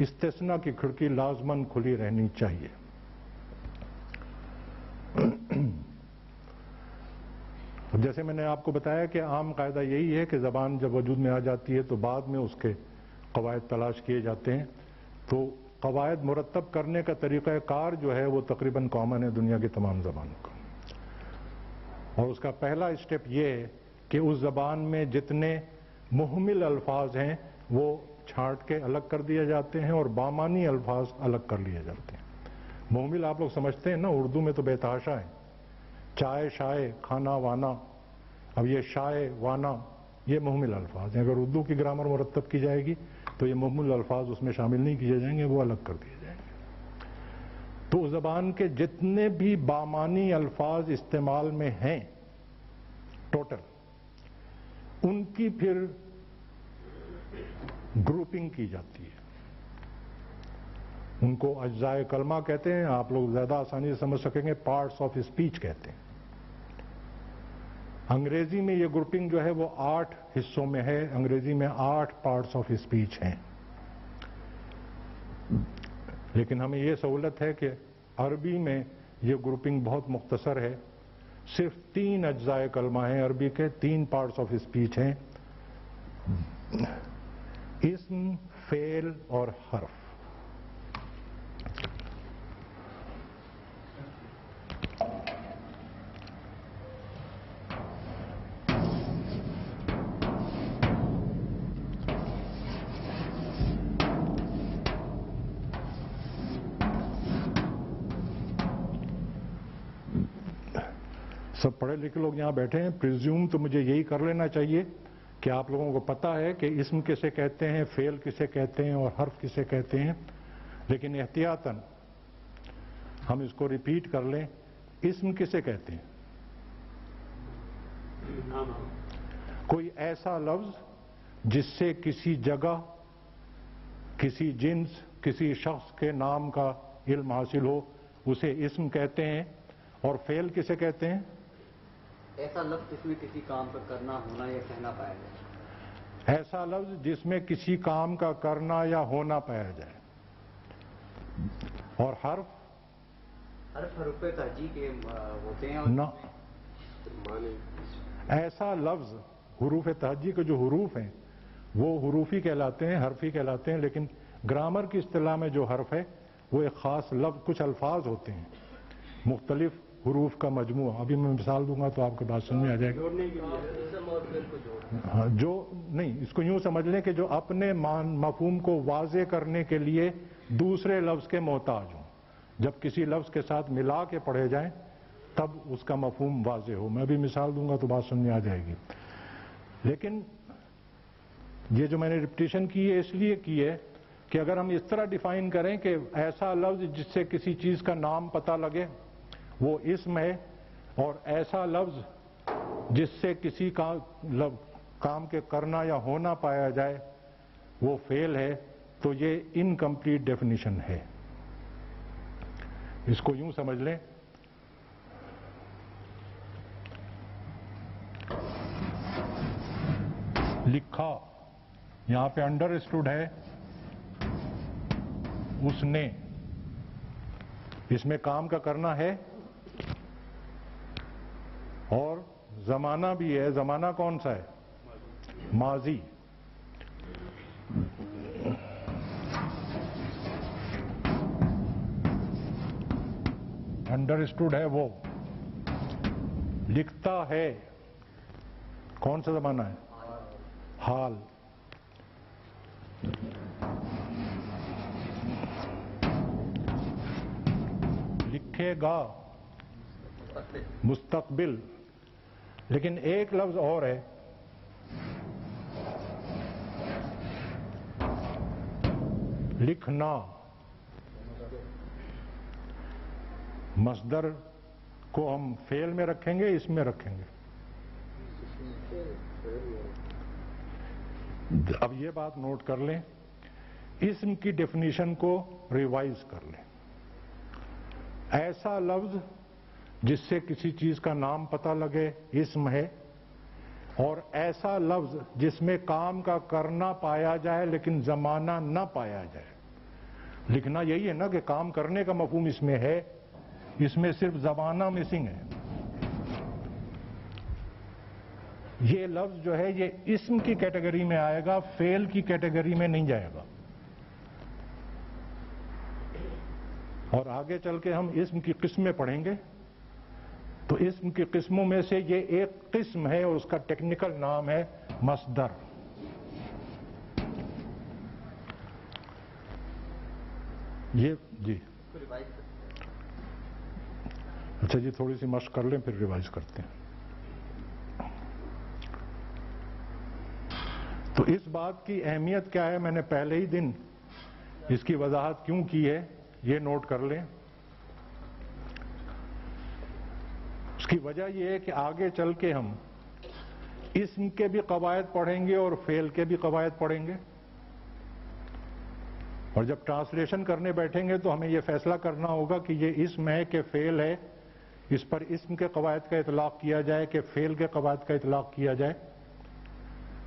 استثنا کی کھڑکی لازماً کھلی رہنی چاہیے۔ جیسے میں نے آپ کو بتایا کہ عام قاعدہ یہی ہے کہ زبان جب وجود میں آ جاتی ہے تو بعد میں اس کے قواعد تلاش کیے جاتے ہیں، تو قواعد مرتب کرنے کا طریقہ کار جو ہے وہ تقریباً کامن ہے دنیا کی تمام زبانوں کا، اور اس کا پہلا اسٹیپ یہ ہے کہ اس زبان میں جتنے مہمل الفاظ ہیں وہ چھانٹ کے الگ کر دیے جاتے ہیں اور بامانی الفاظ الگ کر لیے جاتے ہیں۔ مہمل آپ لوگ سمجھتے ہیں نا، اردو میں تو بے تحاشا ہے، چائے شائے، کھانا وانا۔ اب یہ شائے وانا یہ مہمل الفاظ ہیں، اگر اردو کی گرامر مرتب کی جائے گی تو یہ مہمل الفاظ اس میں شامل نہیں کیے جائیں گے، وہ الگ کر دیے جائیں گے۔ تو زبان کے جتنے بھی بامانی الفاظ استعمال میں ہیں ٹوٹل، ان کی پھر گروپنگ کی جاتی ہے، ان کو اجزائے کلمہ کہتے ہیں، آپ لوگ زیادہ آسانی سے سمجھ سکیں گے پارٹس آف اسپیچ کہتے ہیں۔ انگریزی میں یہ گروپنگ جو ہے وہ 8 حصوں میں ہے، انگریزی میں 8 پارٹس آف اسپیچ ہیں، لیکن ہمیں یہ سہولت ہے کہ عربی میں یہ گروپنگ بہت مختصر ہے، صرف 3 اجزائے کلمہ ہیں عربی کے، 3 پارٹس آف اسپیچ ہیں، اسم، فعل اور حرف۔ سب پڑھے لکھے لوگ یہاں بیٹھے ہیں، پریزیوم تو مجھے یہی کر لینا چاہیے کہ آپ لوگوں کو پتہ ہے کہ اسم کسے کہتے ہیں، فعل کسے کہتے ہیں اور حرف کسے کہتے ہیں، لیکن احتیاطاً ہم اس کو ریپیٹ کر لیں۔ اسم کسے کہتے ہیں؟ کوئی ایسا لفظ جس سے کسی جگہ، کسی جنس، کسی شخص کے نام کا علم حاصل ہو، اسے اسم کہتے ہیں۔ اور فعل کسے کہتے ہیں؟ ایسا لفظ جس میں کسی کام کا کرنا، ہونا یا کہنا پایا جائے۔ ایسا لفظ جس میں کسی کام کا کرنا یا ہونا پایا جائے۔ اور حرف حروف تہجی کے ہوتے ہیں نہ، ایسا لفظ، حروف تہجی کے جو حروف ہیں وہ حروفی کہلاتے ہیں، حرفی کہلاتے ہیں، لیکن گرامر کی اصطلاح میں جو حرف ہے وہ ایک خاص لفظ، کچھ الفاظ ہوتے ہیں مختلف حروف کا مجموعہ۔ ابھی میں مثال دوں گا تو آپ کے بات سمجھ میں آ جائے گی۔ ہاں، جو نہیں، اس کو یوں سمجھ لیں کہ جو اپنے مفہوم کو واضح کرنے کے لیے دوسرے لفظ کے محتاج ہوں، جب کسی لفظ کے ساتھ ملا کے پڑھے جائیں تب اس کا مفہوم واضح ہو۔ میں ابھی مثال دوں گا تو بات سمجھ میں آ جائے گی۔ لیکن یہ جو میں نے ریپٹیشن کی ہے اس لیے کی ہے کہ اگر ہم اس طرح ڈیفائن کریں کہ ایسا لفظ جس سے کسی چیز کا نام پتہ لگے وہ اسم ہے، اور ایسا لفظ جس سے کسی کام کے کرنا یا ہونا پایا جائے وہ فعل ہے، تو یہ انکمپلیٹ ڈیفینیشن ہے۔ اس کو یوں سمجھ لیں، لکھا، یہاں پہ انڈر اسٹوڈ ہے اس نے، اس میں کام کا کرنا ہے اور زمانہ بھی ہے۔ زمانہ کون سا ہے؟ ماضی۔ انڈر اسٹوڈ ہے وہ، لکھتا ہے، کون سا زمانہ ہے؟ حال۔ لکھے گا، مستقبل۔ لیکن ایک لفظ اور ہے، لکھنا۔ مصدر کو ہم فعل میں رکھیں گے، اس میں رکھیں گے؟ اب یہ بات نوٹ کر لیں، اسم کی ڈیفینیشن کو ریوائز کر لیں۔ ایسا لفظ جس سے کسی چیز کا نام پتہ لگے اسم ہے، اور ایسا لفظ جس میں کام کا کرنا پایا جائے لیکن زمانہ نہ پایا جائے لکھنا یہی ہے نا کہ کام کرنے کا مفہوم اس میں ہے، اس میں صرف زبانہ مسنگ ہے. یہ لفظ جو ہے یہ اسم کی کیٹیگری میں آئے گا، فعل کی کیٹیگری میں نہیں جائے گا. اور آگے چل کے ہم اسم کی قسمیں پڑھیں گے، تو اسم کی قسموں میں سے یہ ایک قسم ہے اور اس کا ٹیکنیکل نام ہے مصدر. یہ جی اچھا جی، تھوڑی سی مشق کر لیں پھر ریوائز کرتے ہیں. تو اس بات کی اہمیت کیا ہے، میں نے پہلے ہی دن اس کی وضاحت کیوں کی ہے یہ نوٹ کر لیں. اس کی وجہ یہ ہے کہ آگے چل کے ہم اسم کے بھی قواعد پڑھیں گے اور فعل کے بھی قواعد پڑھیں گے، اور جب ٹرانسلیشن کرنے بیٹھیں گے تو ہمیں یہ فیصلہ کرنا ہوگا کہ یہ اسم ہے کہ فعل ہے، اس پر اسم کے قواعد کا اطلاق کیا جائے کہ فعل کے قواعد کا اطلاق کیا جائے.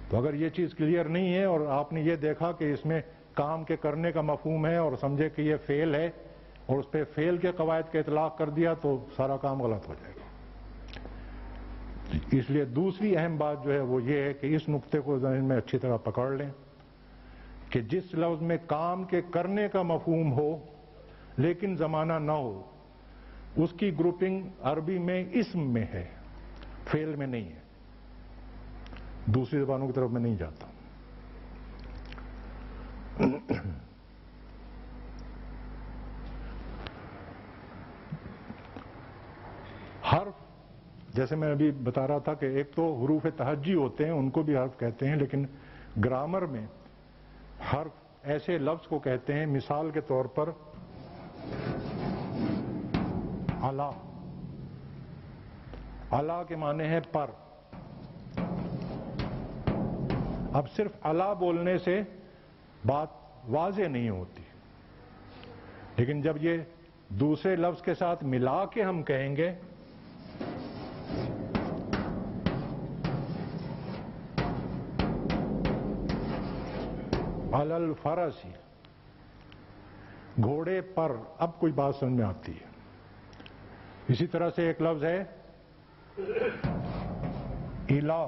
تو اگر یہ چیز کلیئر نہیں ہے اور آپ نے یہ دیکھا کہ اس میں کام کے کرنے کا مفہوم ہے اور سمجھے کہ یہ فعل ہے اور اس پہ فعل کے قواعد کا اطلاق کر دیا تو سارا کام غلط ہو جائے گا. اس لیے دوسری اہم بات جو ہے وہ یہ ہے کہ اس نقطے کو ذہن میں اچھی طرح پکڑ لیں کہ جس لفظ میں کام کے کرنے کا مفہوم ہو لیکن زمانہ نہ ہو، اس کی گروپنگ عربی میں اسم میں ہے، فعل میں نہیں ہے. دوسری زبانوں کی طرف میں نہیں جاتا. حرف جیسے میں ابھی بتا رہا تھا کہ ایک تو حروف تہجی ہوتے ہیں، ان کو بھی حرف کہتے ہیں، لیکن گرامر میں حرف ایسے لفظ کو کہتے ہیں، مثال کے طور پر علا. علا کے معنی ہے پر. اب صرف علا بولنے سے بات واضح نہیں ہوتی، لیکن جب یہ دوسرے لفظ کے ساتھ ملا کے ہم کہیں گے علی الفرس، گھوڑے پر، اب کوئی بات سمجھ میں آتی ہے. اسی طرح سے ایک لفظ ہے الا،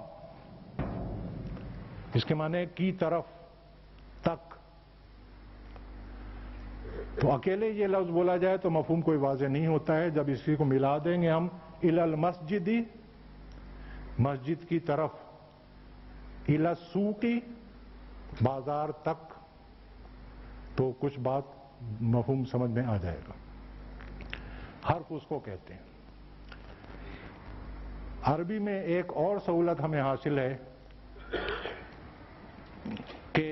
اس کے معنی کی طرف، تک. تو اکیلے یہ لفظ بولا جائے تو مفہوم کوئی واضح نہیں ہوتا ہے. جب اسی کو ملا دیں گے ہم الی المسجد، مسجد کی طرف، الی السوق، بازار تک، تو کچھ بات مفہوم سمجھ میں آ جائے گا. حرف اس کو کہتے ہیں. عربی میں ایک اور سہولت ہمیں حاصل ہے کہ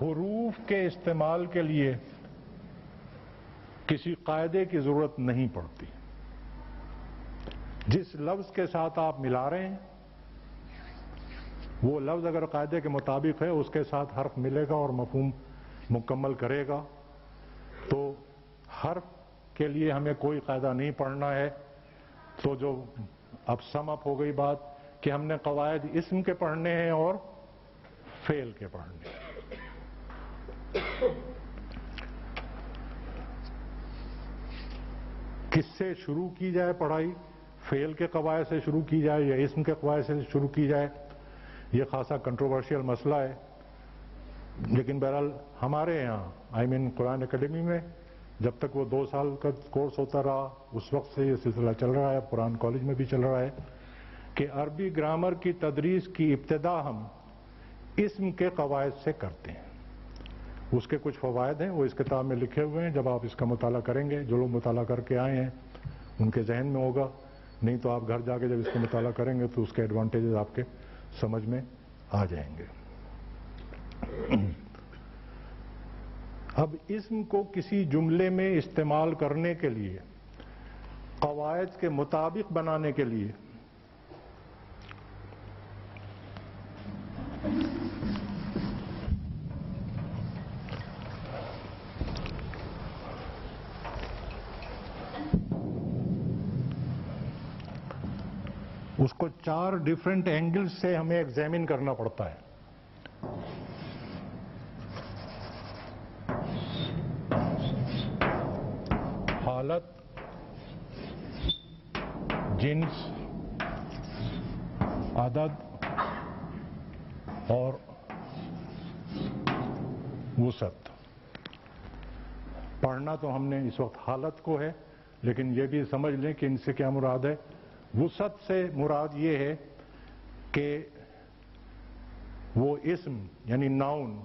حروف کے استعمال کے لیے کسی قاعدے کی ضرورت نہیں پڑتی. جس لفظ کے ساتھ آپ ملا رہے ہیں وہ لفظ اگر قاعدے کے مطابق ہے اس کے ساتھ حرف ملے گا اور مفہوم مکمل کرے گا. تو حرف کے لیے ہمیں کوئی قاعدہ نہیں پڑھنا ہے. تو جو اب سم اپ ہو گئی بات کہ ہم نے قواعد اسم کے پڑھنے ہیں اور فعل کے پڑھنے ہیں. کس سے شروع کی جائے پڑھائی؟ فعل کے قواعد سے شروع کی جائے یا اسم کے قواعد سے شروع کی جائے؟ یہ خاصا کنٹروورشل مسئلہ ہے. لیکن بہرحال ہمارے یہاں قرآن اکیڈمی میں جب تک وہ 2 سال کا کورس ہوتا رہا اس وقت سے یہ سلسلہ چل رہا ہے، قرآن کالج میں بھی چل رہا ہے کہ عربی گرامر کی تدریس کی ابتدا ہم اسم کے قواعد سے کرتے ہیں. اس کے کچھ فوائد ہیں، وہ اس کتاب میں لکھے ہوئے ہیں. جب آپ اس کا مطالعہ کریں گے، جو لوگ مطالعہ کر کے آئے ہیں ان کے ذہن میں ہوگا، نہیں تو آپ گھر جا کے جب اس کا مطالعہ کریں گے تو اس کے ایڈوانٹیجز آپ کے سمجھ میں آ جائیں گے. اب اسم کو کسی جملے میں استعمال کرنے کے لیے قواعد کے مطابق بنانے کے لیے اس کو 4 ڈیفرنٹ اینگل سے ہمیں ایگزامن کرنا پڑتا ہے. حالت، جنس، عدد اور وسعت۔ پڑھنا تو ہم نے اس وقت حالت کو ہے، لیکن یہ بھی سمجھ لیں کہ ان سے کیا مراد ہے۔ وسعت سے مراد یہ ہے کہ وہ اسم یعنی ناؤن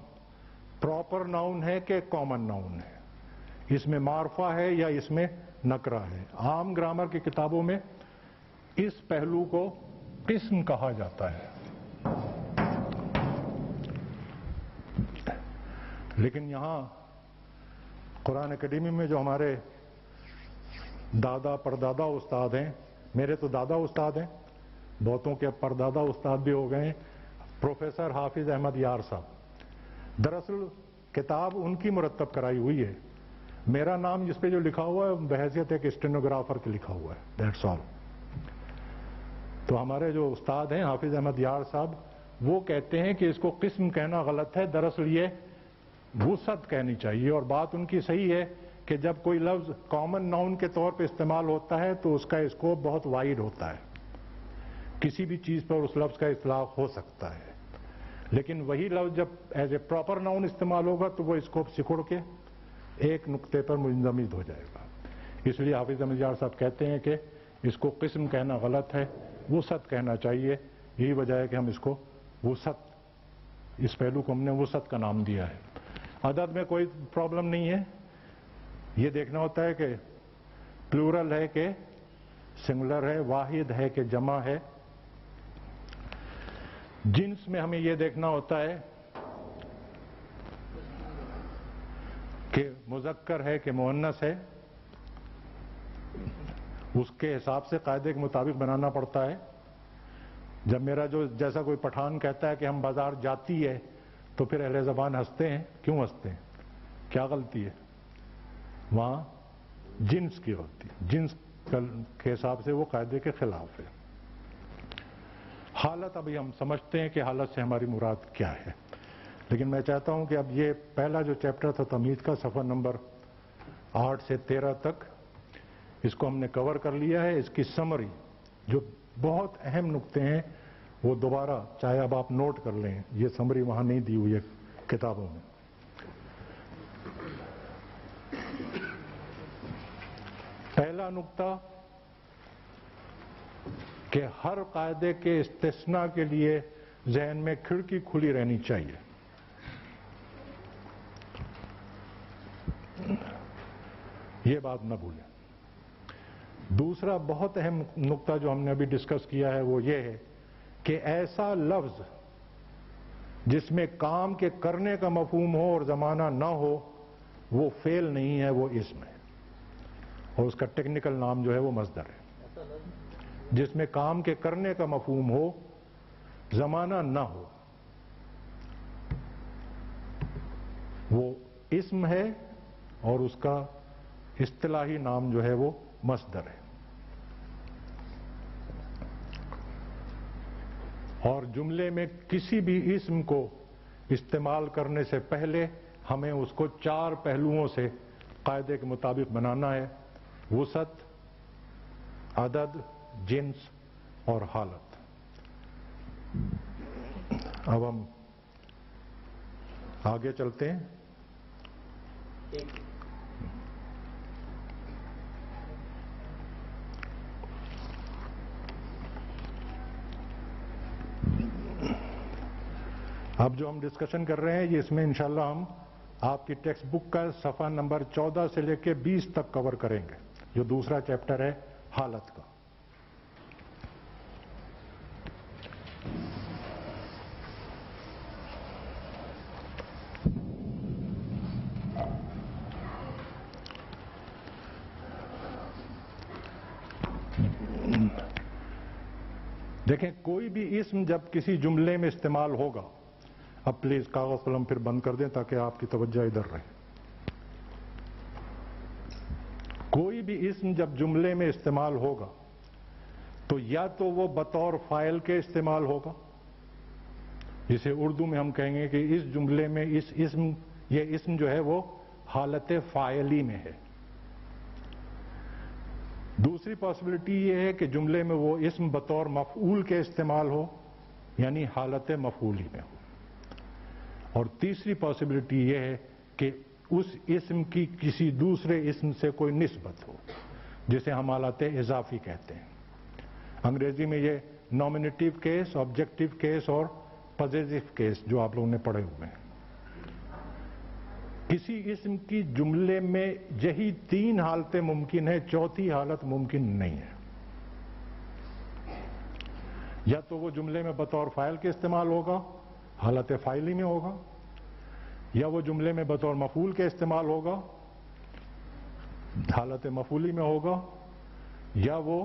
پراپر ناؤن ہے کہ کامن ناؤن ہے، اس میں معرفہ ہے یا اس میں نکرہ ہے۔ عام گرامر کی کتابوں میں اس پہلو کو قسم کہا جاتا ہے، لیکن یہاں قرآن اکیڈمی میں جو ہمارے دادا پردادا استاد ہیں، میرے تو دادا استاد ہیں، بہتوں کے پردادا استاد بھی ہو گئے ہیں، پروفیسر حافظ احمد یار صاحب، دراصل کتاب ان کی مرتب کرائی ہوئی ہے، میرا نام جس پہ جو لکھا ہوا ہے بحیثیت ایک اسٹینوگرافر کے لکھا ہوا ہے، دیٹس آل۔ تو ہمارے جو استاد ہیں حافظ احمد یار صاحب، وہ کہتے ہیں کہ اس کو قسم کہنا غلط ہے، دراصل یہ وسعت کہنی چاہیے، اور بات ان کی صحیح ہے کہ جب کوئی لفظ کامن ناؤن کے طور پہ استعمال ہوتا ہے تو اس کا اسکوپ بہت وائڈ ہوتا ہے، کسی بھی چیز پر اس لفظ کا اطلاق ہو سکتا ہے، لیکن وہی لفظ جب ایز اے پراپر ناؤن استعمال ہوگا تو وہ اسکوپ سکڑ کے ایک نقطے پر منجمد ہو جائے گا۔ اس لیے حافظ احمد یار صاحب کہتے ہیں کہ اس کو قسم کہنا غلط ہے، وسعت کہنا چاہیے، یہی وجہ ہے کہ ہم اس کو وسعت، اس پہلو کو ہم نے وسعت کا نام دیا ہے۔ عدد میں کوئی پرابلم نہیں ہے، یہ دیکھنا ہوتا ہے کہ پلورل ہے کہ سنگولر ہے، واحد ہے کہ جمع ہے۔ جنس میں ہمیں یہ دیکھنا ہوتا ہے کہ مذکر ہے کہ مؤنث ہے، اس کے حساب سے قاعدے کے مطابق بنانا پڑتا ہے۔ جب میرا جو جیسا کوئی پٹھان کہتا ہے کہ ہم بازار جاتی ہے تو پھر اہل زبان ہنستے ہیں، کیوں ہنستے ہیں؟ کیا غلطی ہے؟ وہاں جنس کی غلطی، جنس کے حساب سے وہ قاعدے کے خلاف ہے۔ حالت ابھی ہم سمجھتے ہیں کہ حالت سے ہماری مراد کیا ہے، لیکن میں چاہتا ہوں کہ اب یہ پہلا جو چیپٹر تھا تمیز کا، صفحہ نمبر 8 سے 13 تک، اس کو ہم نے کور کر لیا ہے۔ اس کی سمری جو بہت اہم نقطے ہیں وہ دوبارہ چاہے اب آپ نوٹ کر لیں، یہ سمری وہاں نہیں دی ہوئی ہے کتابوں میں۔ پہلا نقطہ کہ ہر قاعدے کے استثناء کے لیے ذہن میں کھڑکی کھلی رہنی چاہیے۔ یہ بات نہ بھولیں۔ دوسرا بہت اہم نقطہ جو ہم نے ابھی ڈسکس کیا ہے وہ یہ ہے کہ ایسا لفظ جس میں کام کے کرنے کا مفہوم ہو اور زمانہ نہ ہو وہ فعل نہیں ہے، وہ اسم ہے، اور اس کا ٹیکنیکل نام جو ہے وہ مصدر ہے۔ جس میں کام کے کرنے کا مفہوم ہو، زمانہ نہ ہو، وہ اسم ہے، اور اس کا اصطلاحی نام جو ہے وہ مصدر ہے۔ اور جملے میں کسی بھی اسم کو استعمال کرنے سے پہلے ہمیں اس کو 4 پہلوؤں سے قاعدے کے مطابق بنانا ہے: وسعت، عدد، جنس اور حالت۔ اب ہم آگے چلتے ہیں۔ اب جو ہم ڈسکشن کر رہے ہیں یہ اس میں انشاءاللہ ہم آپ کی ٹیکسٹ بک کا صفحہ نمبر 14 سے لے کے 20 تک کور کریں گے، جو دوسرا چیپٹر ہے حالت کا۔ دیکھیں، کوئی بھی اسم جب کسی جملے میں استعمال ہوگا، اب پلیز کاغذ قلم پھر بند کر دیں تاکہ آپ کی توجہ ادھر رہے۔ کوئی بھی اسم جب جملے میں استعمال ہوگا تو یا تو وہ بطور فاعل کے استعمال ہوگا، جسے اردو میں ہم کہیں گے کہ اس جملے میں یہ اسم جو ہے وہ حالت فاعلی میں ہے، دوسری پاسبلٹی یہ ہے کہ جملے میں وہ اسم بطور مفعول کے استعمال ہو، یعنی حالت مفعولی میں ہو، اور تیسری پاسبلٹی یہ ہے کہ اس اسم کی کسی دوسرے اسم سے کوئی نسبت ہو، جسے ہم حالت اضافی کہتے ہیں۔ انگریزی میں یہ نومینیٹیو کیس، آبجیکٹیو کیس اور پوزیسیو کیس جو آپ لوگوں نے پڑھے ہوئے ہیں۔ کسی اسم کی جملے میں یہی تین حالتیں ممکن ہیں، چوتھی حالت ممکن نہیں ہے۔ یا تو وہ جملے میں بطور فاعل کے استعمال ہوگا، حالت فاعلی میں ہوگا، یا وہ جملے میں بطور مفعول کے استعمال ہوگا، حالت مفعولی میں ہوگا، یا وہ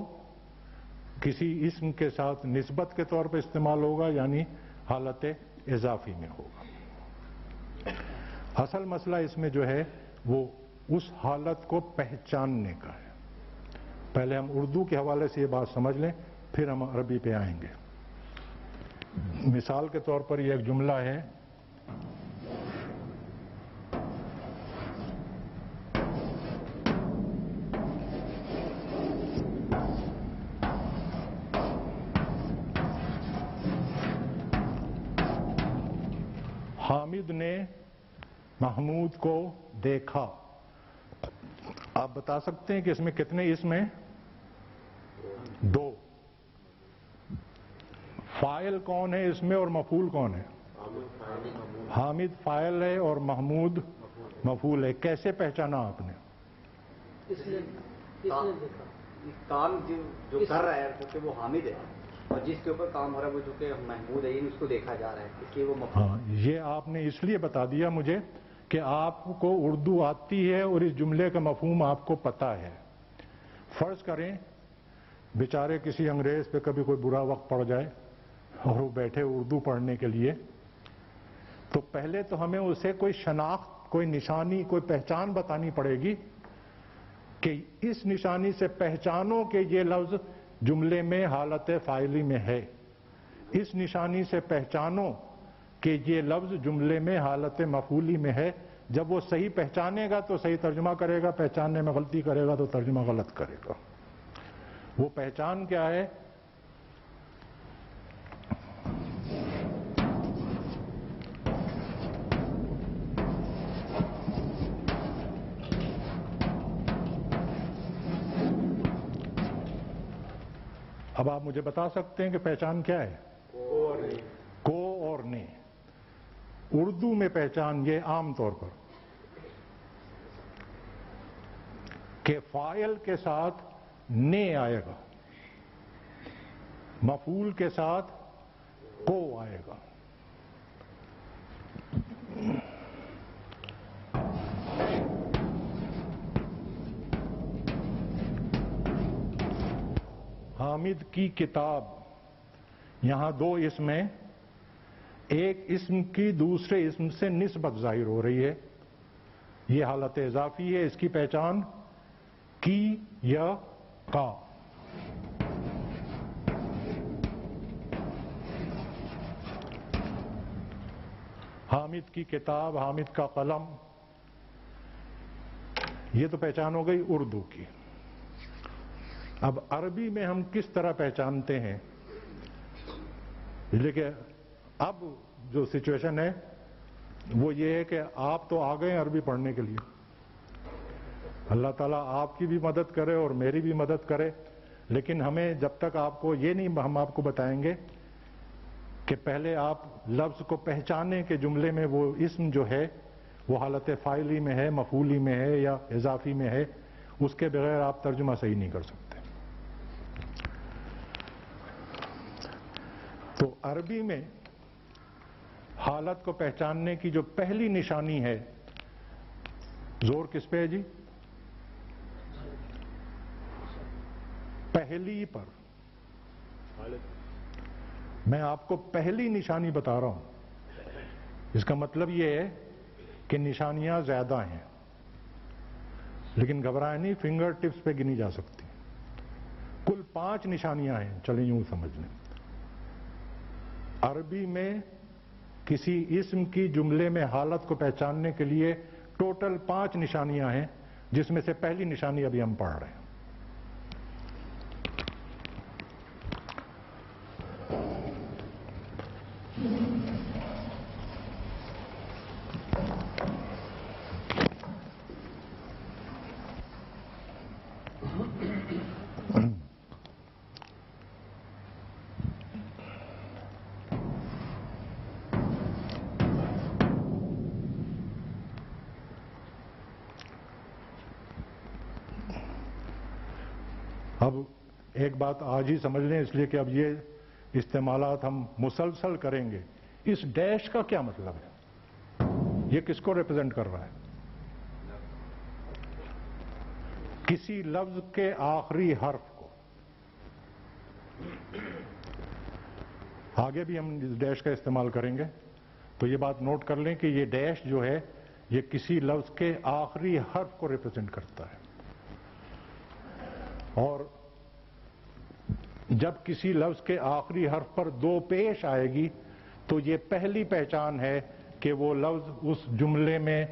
کسی اسم کے ساتھ نسبت کے طور پہ استعمال ہوگا، یعنی حالت اضافی میں ہوگا۔ اصل مسئلہ اس میں جو ہے وہ اس حالت کو پہچاننے کا ہے۔ پہلے ہم اردو کے حوالے سے یہ بات سمجھ لیں، پھر ہم عربی پہ آئیں گے۔ مثال کے طور پر یہ ایک جملہ ہے، حامد نے محمود کو دیکھا۔ آپ بتا سکتے ہیں کہ اس میں کتنے اسم ہیں؟ دو۔ فاعل کون ہے اس میں اور مفعول کون ہے؟ حامد فاعل ہے اور محمود مفعول ہے۔ کیسے پہچانا آپ نے؟ کام جو کر رہا ہے کیونکہ وہ حامد ہے، اور جس کے اوپر کام ہو رہا ہے وہ جو کہ محمود ہے، اس کو دیکھا جا رہا ہے، اس لیے وہ مفعول۔ ہاں، یہ آپ نے اس لیے بتا دیا مجھے کہ آپ کو اردو آتی ہے اور اس جملے کا مفہوم آپ کو پتا ہے۔ فرض کریں بیچارے کسی انگریز پہ کبھی کوئی برا وقت پڑ جائے اور وہ بیٹھے اردو پڑھنے کے لیے، تو پہلے تو ہمیں اسے کوئی شناخت، کوئی نشانی، کوئی پہچان بتانی پڑے گی کہ اس نشانی سے پہچانو کہ یہ لفظ جملے میں حالت فاعلی میں ہے، اس نشانی سے پہچانو کہ یہ لفظ جملے میں حالت مفعولی میں ہے۔ جب وہ صحیح پہچانے گا تو صحیح ترجمہ کرے گا، پہچاننے میں غلطی کرے گا تو ترجمہ غلط کرے گا۔ وہ پہچان کیا ہے؟ اب آپ مجھے بتا سکتے ہیں کہ پہچان کیا ہے؟ کو اور نے۔ اردو میں پہچان یہ عام طور پر کہ فاعل کے ساتھ نے آئے گا، مفعول کے ساتھ کو آئے گا۔ حامد کی کتاب، یہاں دو اسم ہیں، ایک اسم کی دوسرے اسم سے نسبت ظاہر ہو رہی ہے، یہ حالت اضافی ہے، اس کی پہچان کی یا کا۔ حامد کی کتاب، حامد کا قلم، یہ تو پہچان ہو گئی اردو کی۔ اب عربی میں ہم کس طرح پہچانتے ہیں؟ لیکن اب جو سچویشن ہے وہ یہ ہے کہ آپ تو آ گئے ہیں عربی پڑھنے کے لیے، اللہ تعالیٰ آپ کی بھی مدد کرے اور میری بھی مدد کرے، لیکن ہمیں جب تک آپ کو یہ نہیں، ہم آپ کو بتائیں گے کہ پہلے آپ لفظ کو پہچانیں کہ جملے میں وہ اسم جو ہے وہ حالت فاعلی میں ہے، مفعولی میں ہے یا اضافی میں ہے، اس کے بغیر آپ ترجمہ صحیح نہیں کر سکتے۔ تو عربی میں حالت کو پہچاننے کی جو پہلی نشانی ہے، زور کس پہ ہے جی؟ پہلی پر۔ میں آپ کو پہلی نشانی بتا رہا ہوں، اس کا مطلب یہ ہے کہ نشانیاں زیادہ ہیں، لیکن گھبرائیں نہیں، فنگر ٹپس پہ گنی جا سکتی۔ کل 5 نشانیاں ہیں، چلیں یوں سمجھ لیں۔ عربی میں کسی اسم کی جملے میں حالت کو پہچاننے کے لیے ٹوٹل 5 نشانیاں ہیں، جس میں سے پہلی نشانی ابھی ہم پڑھ رہے ہیں۔ اب ایک بات آج ہی سمجھ لیں، اس لیے کہ اب یہ استعمالات ہم مسلسل کریں گے. اس ڈیش کا کیا مطلب ہے؟ یہ کس کو ریپرزینٹ کر رہا ہے؟ کسی لفظ کے آخری حرف کو. آگے بھی ہم اس ڈیش کا استعمال کریں گے، تو یہ بات نوٹ کر لیں کہ یہ ڈیش جو ہے یہ کسی لفظ کے آخری حرف کو ریپرزینٹ کرتا ہے. اور جب کسی لفظ کے آخری حرف پر دو پیش آئے گی تو یہ پہلی پہچان ہے کہ وہ لفظ اس جملے میں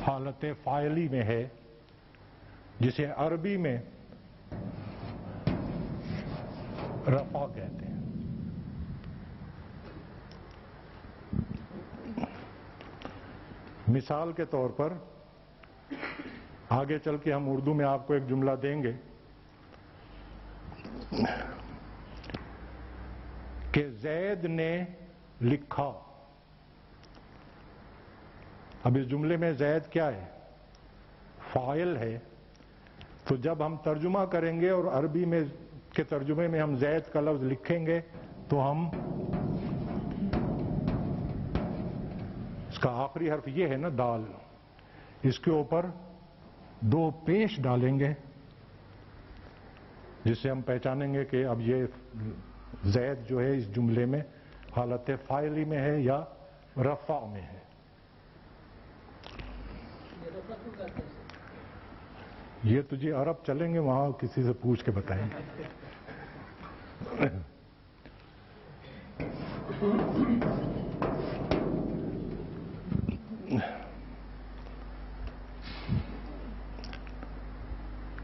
حالت فاعلی میں ہے، جسے عربی میں رفع کہتے ہیں. مثال کے طور پر آگے چل کے ہم اردو میں آپ کو ایک جملہ دیں گے کہ زید نے لکھا. اب اس جملے میں زید کیا ہے؟ فاعل ہے. تو جب ہم ترجمہ کریں گے اور عربی میں کے ترجمے میں ہم زید کا لفظ لکھیں گے تو ہم اس کا آخری حرف یہ ہے نا دال، اس کے اوپر دو پیش ڈالیں گے جس سے ہم پہچانیں گے کہ اب یہ زید جو ہے اس جملے میں حالت فاعلی میں ہے یا رفع میں ہے. یہ تو جی عرب چلیں گے وہاں کسی سے پوچھ کے بتائیں گے.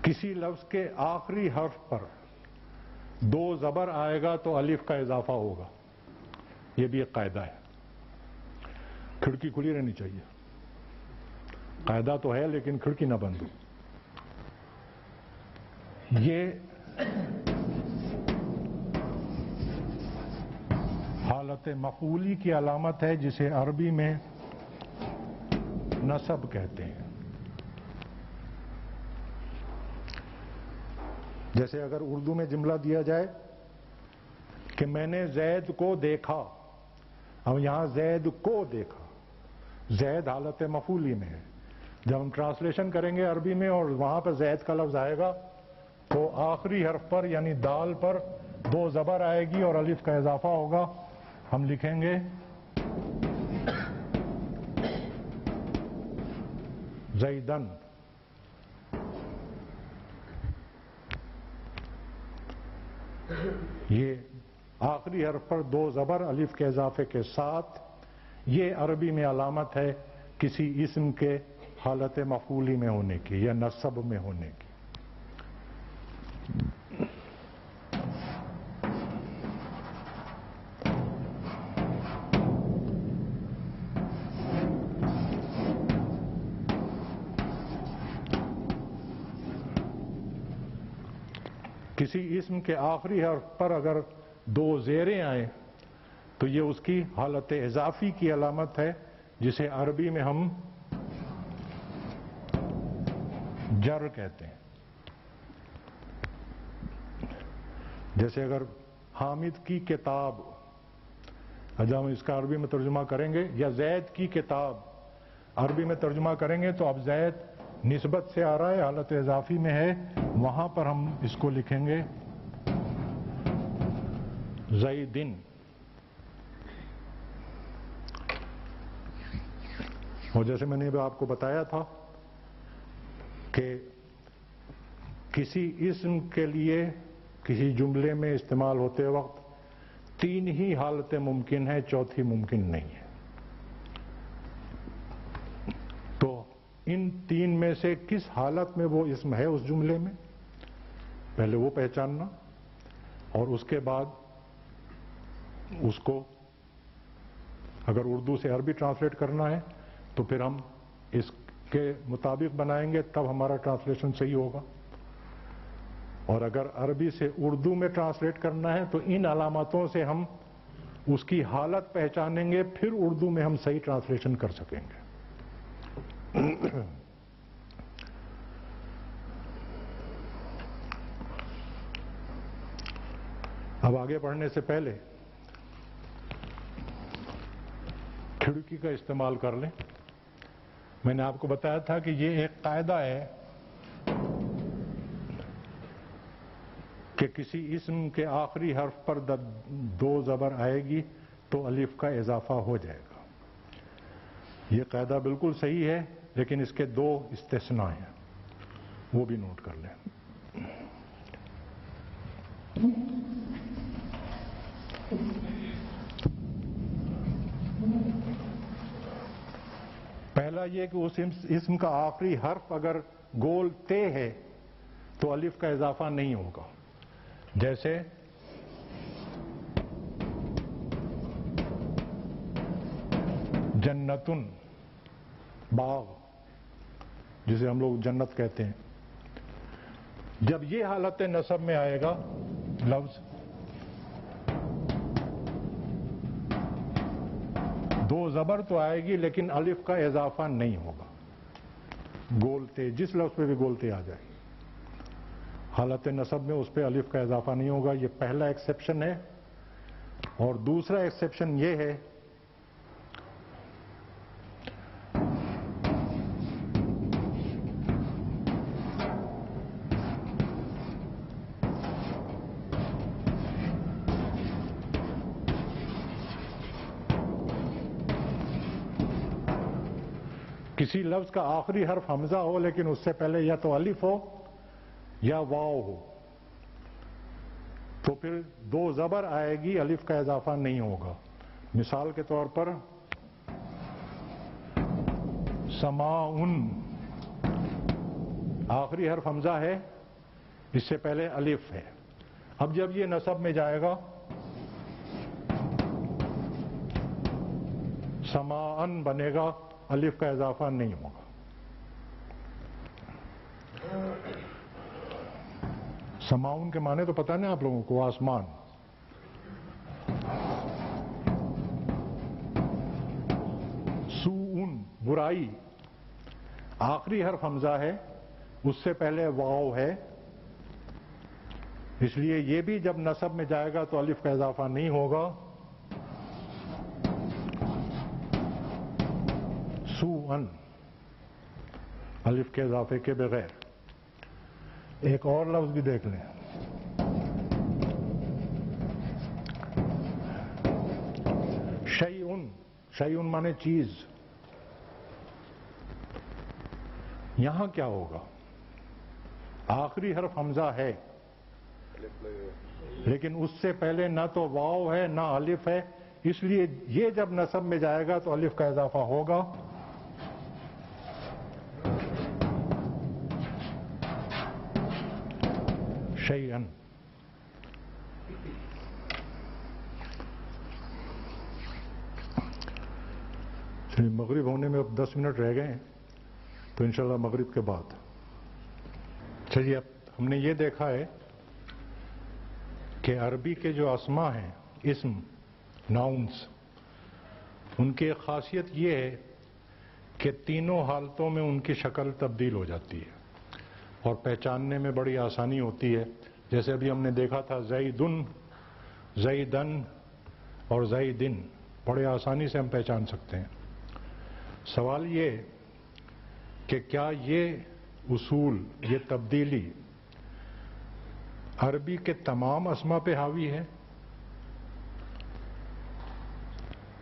کسی لفظ کے آخری حرف پر دو زبر آئے گا تو الف کا اضافہ ہوگا. یہ بھی ایک قاعدہ ہے. کھڑکی کھلی رہنی چاہیے. قاعدہ تو ہے لیکن کھڑکی نہ بند ہو. یہ حالت مفعولی کی علامت ہے جسے عربی میں نصب کہتے ہیں. جیسے اگر اردو میں جملہ دیا جائے کہ میں نے زید کو دیکھا، اب یہاں زید کو دیکھا، زید حالت مفعولی میں ہے. جب ہم ٹرانسلیشن کریں گے عربی میں اور وہاں پر زید کا لفظ آئے گا تو آخری حرف پر یعنی دال پر دو زبر آئے گی اور الف کا اضافہ ہوگا. ہم لکھیں گے زیدن. یہ آخری حرف پر دو زبر الف کے اضافے کے ساتھ یہ عربی میں علامت ہے کسی اسم کے حالت مفعولی میں ہونے کی یا نصب میں ہونے کی. کسی اسم کے آخری حرف پر اگر دو زیریں آئیں تو یہ اس کی حالت اضافی کی علامت ہے جسے عربی میں ہم جر کہتے ہیں. جیسے اگر حامد کی کتاب، جب ہم اس کا عربی میں ترجمہ کریں گے، یا زید کی کتاب عربی میں ترجمہ کریں گے تو اب زید نسبت سے آ رہا ہے، حالت اضافی میں ہے، وہاں پر ہم اس کو لکھیں گے زیدن. اور جیسے میں نے آپ کو بتایا تھا کہ کسی اسم کے لیے کسی جملے میں استعمال ہوتے وقت تین ہی حالتیں ممکن ہیں، چوتھی ممکن نہیں ہے. تو ان تین میں سے کس حالت میں وہ اسم ہے اس جملے میں، پہلے وہ پہچاننا اور اس کے بعد اس کو اگر اردو سے عربی ٹرانسلیٹ کرنا ہے تو پھر ہم اس کے مطابق بنائیں گے، تب ہمارا ٹرانسلیشن صحیح ہوگا، اور اگر عربی سے اردو میں ٹرانسلیٹ کرنا ہے تو ان علاماتوں سے ہم اس کی حالت پہچانیں گے، پھر اردو میں ہم صحیح ٹرانسلیشن کر سکیں گے۔ اب آگے بڑھنے سے پہلے کھڑکی کا استعمال کر لیں۔ میں نے آپ کو بتایا تھا کہ یہ ایک قاعدہ ہے کہ کسی اسم کے آخری حرف پر دو زبر آئے گی تو الف کا اضافہ ہو جائے گا۔ یہ قاعدہ بالکل صحیح ہے، لیکن اس کے دو استثناء ہیں، وہ بھی نوٹ کر لیں۔ پہلا یہ کہ اس اسم کا آخری حرف اگر گول تے ہے تو الف کا اضافہ نہیں ہوگا، جیسے جنتن، باغ جسے ہم لوگ جنت کہتے ہیں، جب یہ حالت نصب میں آئے گا لفظ دو زبر تو آئے گی لیکن الف کا اضافہ نہیں ہوگا، گولتے جس لفظ پہ بھی گولتے آ جائے گی، حالت نصب میں اس پہ الف کا اضافہ نہیں ہوگا۔ یہ پہلا ایکسیپشن ہے۔ اور دوسرا ایکسیپشن یہ ہے کسی لفظ کا آخری حرف حمزہ ہو لیکن اس سے پہلے یا تو الف ہو یا واو ہو، تو پھر دو زبر آئے گی، الف کا اضافہ نہیں ہوگا۔ مثال کے طور پر سماعن، آخری حرف حمزہ ہے، اس سے پہلے الف ہے۔ اب جب یہ نصب میں جائے گا سماعن بنے گا، الف کا اضافہ نہیں ہوگا۔ سماعن کے معنی تو پتہ نہیں آپ لوگوں کو، آسمان۔ سوءن، برائی، آخری حرف حمزہ ہے، اس سے پہلے واو ہے، اس لیے یہ بھی جب نصب میں جائے گا تو الف کا اضافہ نہیں ہوگا۔ سوءن، الف کے اضافے کے بغیر۔ ایک اور لفظ بھی دیکھ لیں، شیئن، شیئن مانے چیز۔ یہاں کیا ہوگا؟ آخری حرف حمزہ ہے لیکن اس سے پہلے نہ تو واو ہے نہ الف ہے، اس لیے یہ جب نصب میں جائے گا تو الف کا اضافہ ہوگا۔ شیئن۔ مغرب ہونے میں اب 10 منٹ رہ گئے ہیں، تو انشاءاللہ مغرب کے بعد۔ چلیے، اب ہم نے یہ دیکھا ہے کہ عربی کے جو اسماء ہیں، اسم، ناؤنس، ان کی ایک خاصیت یہ ہے کہ تینوں حالتوں میں ان کی شکل تبدیل ہو جاتی ہے اور پہچاننے میں بڑی آسانی ہوتی ہے۔ جیسے ابھی ہم نے دیکھا تھا زیدن، زیدن اور زیدن، بڑے آسانی سے ہم پہچان سکتے ہیں۔ سوال یہ کہ کیا یہ اصول، یہ تبدیلی عربی کے تمام اسماء پہ حاوی ہے؟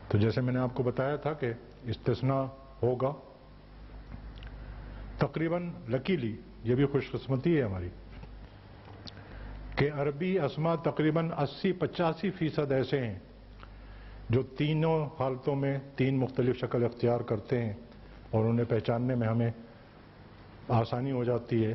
تو جیسے میں نے آپ کو بتایا تھا کہ استثناء ہوگا تقریباً، لکیلی، یہ بھی خوش قسمتی ہے ہماری کہ عربی اسماء تقریباً 80-85% ایسے ہیں جو تینوں حالتوں میں تین مختلف شکل اختیار کرتے ہیں اور انہیں پہچاننے میں ہمیں آسانی ہو جاتی ہے۔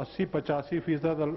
80-85%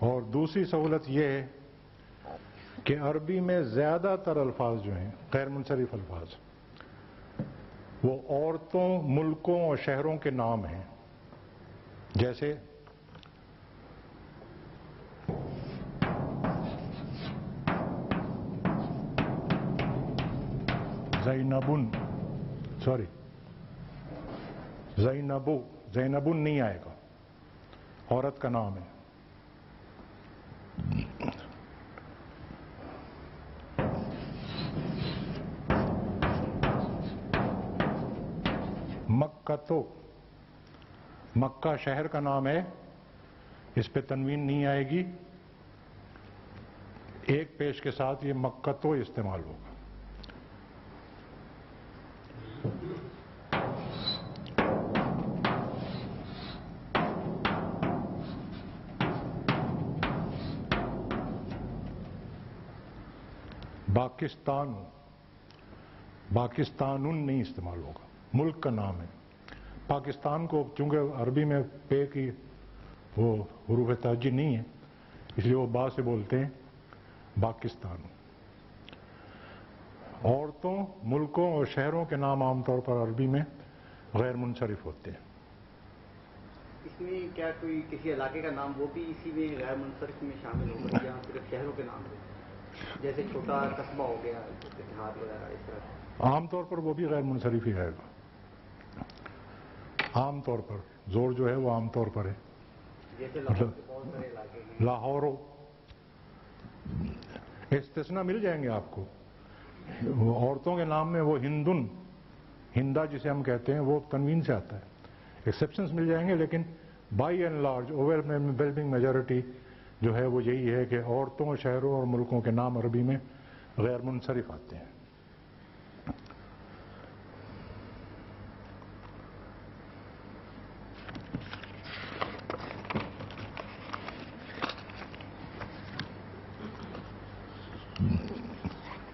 اور دوسری سہولت یہ ہے کہ عربی میں زیادہ تر الفاظ جو ہیں غیر منصرف الفاظ وہ عورتوں، ملکوں اور شہروں کے نام ہیں، جیسے زینبن نہیں آئے گا، عورت کا نام ہے۔ مکہ شہر کا نام ہے، اس پہ تنوین نہیں آئے گی، ایک پیش کے ساتھ یہ مکتو استعمال ہوگا۔ پاکستان نہیں استعمال ہوگا، ملک کا نام ہے۔ پاکستان کو چونکہ عربی میں پے کی وہ حروف تہجی نہیں ہے، اس لیے وہ با سے بولتے ہیں پاکستان۔ عورتوں، ملکوں اور شہروں کے نام عام طور پر عربی میں غیر منصرف ہوتے ہیں۔ اس میں کیا کوئی کسی علاقے کا نام وہ بھی اسی میں غیر منصرف میں شامل ہوگا یا صرف شہروں کے نام ہوتے ہیں؟ جیسے چھوٹا قصبہ ہو گیا، اتحاد وغیرہ اس طرح؟ عام طور پر وہ بھی غیر منصرف ہی رہے گا، عام طور پر زور جو ہے وہ عام طور پر ہے۔ جیسے لاہور کے بہت سارے علاقے ہیں، لاہور استثناء مل جائیں گے آپ کو۔ عورتوں کے نام میں وہ ہندا جسے ہم کہتے ہیں وہ تنوین سے آتا ہے، ایکسیپشنز مل جائیں گے، لیکن بائی اینڈ لارج اوورویلمنگ میجورٹی جو ہے وہ یہی ہے کہ عورتوں، شہروں اور ملکوں کے نام عربی میں غیر منصرف آتے ہیں۔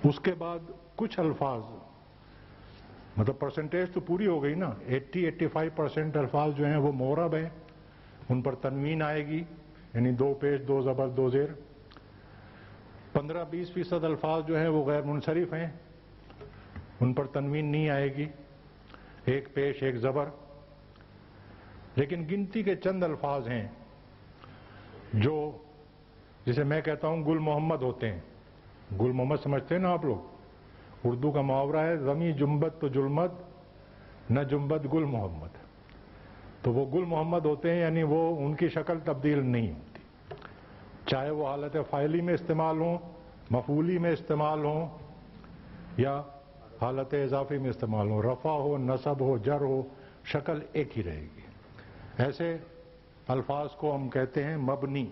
اس کے بعد کچھ الفاظ، مطلب پرسنٹیج تو پوری ہو گئی نا، 80-85% الفاظ جو ہیں وہ معرب ہیں، ان پر تنوین آئے گی، یعنی 2 پیش 2 زبر 2 زیر۔ 15-20% الفاظ جو ہیں وہ غیر منصرف ہیں، ان پر تنوین نہیں آئے گی، 1 پیش 1 زبر۔ لیکن گنتی کے چند الفاظ ہیں جو، جسے میں کہتا ہوں گل محمد ہوتے ہیں۔ گل محمد سمجھتے ہیں نا آپ لوگ، اردو کا محاورہ ہے زمیں جنبت تو جلمت نہ جنبت گل محمد، تو وہ گل محمد ہوتے ہیں، یعنی وہ ان کی شکل تبدیل نہیں ہوتی، چاہے وہ حالت فاعلی میں استعمال ہوں، مفعولی میں استعمال ہوں یا حالت اضافی میں استعمال ہوں، رفع ہو، نصب ہو، جر ہو، شکل ایک ہی رہے گی۔ ایسے الفاظ کو ہم کہتے ہیں مبنی۔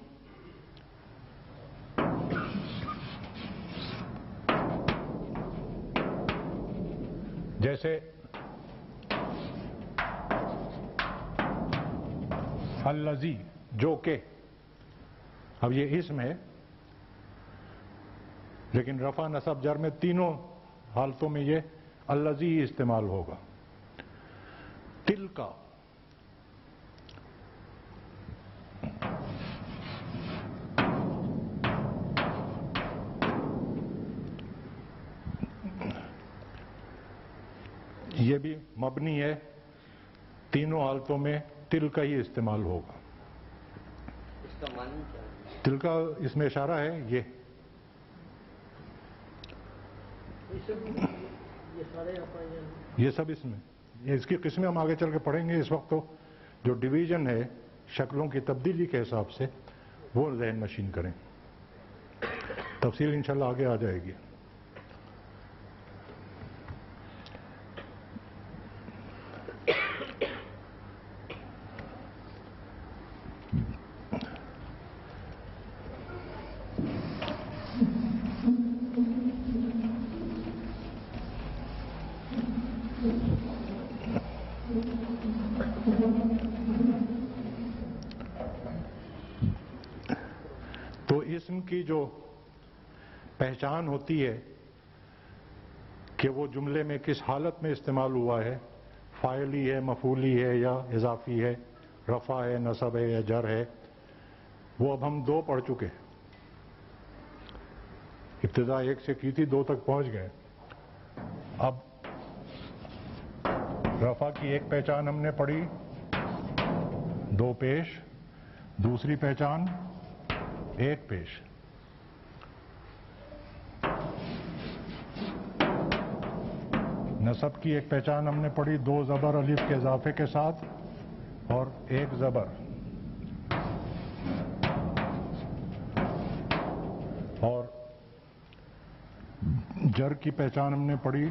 جیسے الذی، جو کہ، اب یہ اسم ہے لیکن رفع نصب جر میں تینوں حالتوں میں یہ الذی استعمال ہوگا۔ تلکا، یہ بھی مبنی ہے، تینوں حالتوں میں تلکا ہی استعمال ہوگا۔ اس کا معنی کیا ہے؟ تلکا اس میں اشارہ ہے، یہ سب اس میں، اس کی قسمیں ہم آگے چل کے پڑھیں گے۔ اس وقت تو جو ڈویژن ہے شکلوں کی تبدیلی کے حساب سے وہ ذہن نشین کریں، تفصیل انشاءاللہ آگے آ جائے گی۔ تو اسم کی جو پہچان ہوتی ہے کہ وہ جملے میں کس حالت میں استعمال ہوا ہے، فاعلی ہے، مفعولی ہے یا اضافی ہے، رفع ہے، نصب ہے یا جر ہے، وہ اب ہم 2 پڑھ چکے. ابتدا 1 سے کی تھی, 2 تک پہنچ گئے. اب رفع کی ایک پہچان ہم نے پڑھی, 2 پیش. دوسری پہچان 1 پیش. نصب کی ایک پہچان ہم نے پڑھی, 2 زبر الف کے اضافے کے ساتھ اور 1 زبر. اور جر کی پہچان ہم نے پڑھی,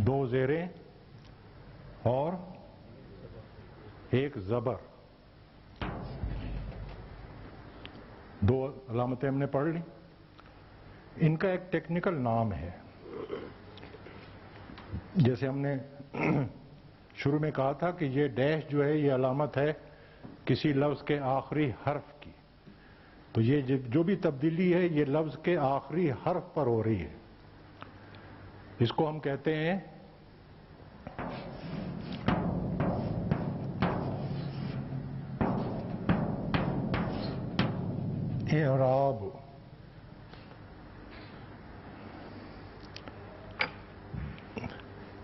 2 زیریں اور 1 زبر. 2 علامتیں ہم نے پڑھ لی. ان کا ایک ٹیکنیکل نام ہے. جیسے ہم نے شروع میں کہا تھا کہ یہ ڈیش جو ہے یہ علامت ہے کسی لفظ کے آخری حرف کی. تو یہ جو بھی تبدیلی ہے یہ لفظ کے آخری حرف پر ہو رہی ہے. اس کو ہم کہتے ہیں اعراب.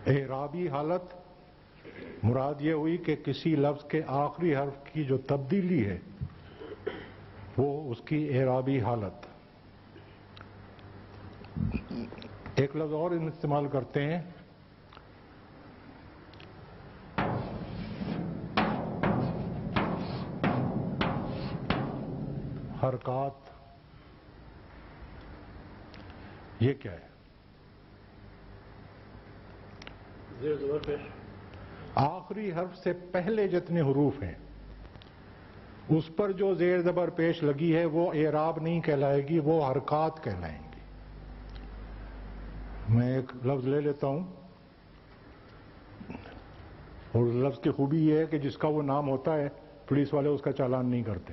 اعرابی حالت مراد یہ ہوئی کہ کسی لفظ کے آخری حرف کی جو تبدیلی ہے وہ اس کی اعرابی حالت. ایک لفظ اور استعمال کرتے ہیں, حرکات. یہ کیا ہے؟ زیر زبر پیش. آخری حرف سے پہلے جتنے حروف ہیں اس پر جو زیر زبر پیش لگی ہے وہ اعراب نہیں کہلائے گی, وہ حرکات کہلائیں گی. میں ایک لفظ لے لیتا ہوں, اور لفظ کی خوبی یہ ہے کہ جس کا وہ نام ہوتا ہے پولیس والے اس کا چالان نہیں کرتے.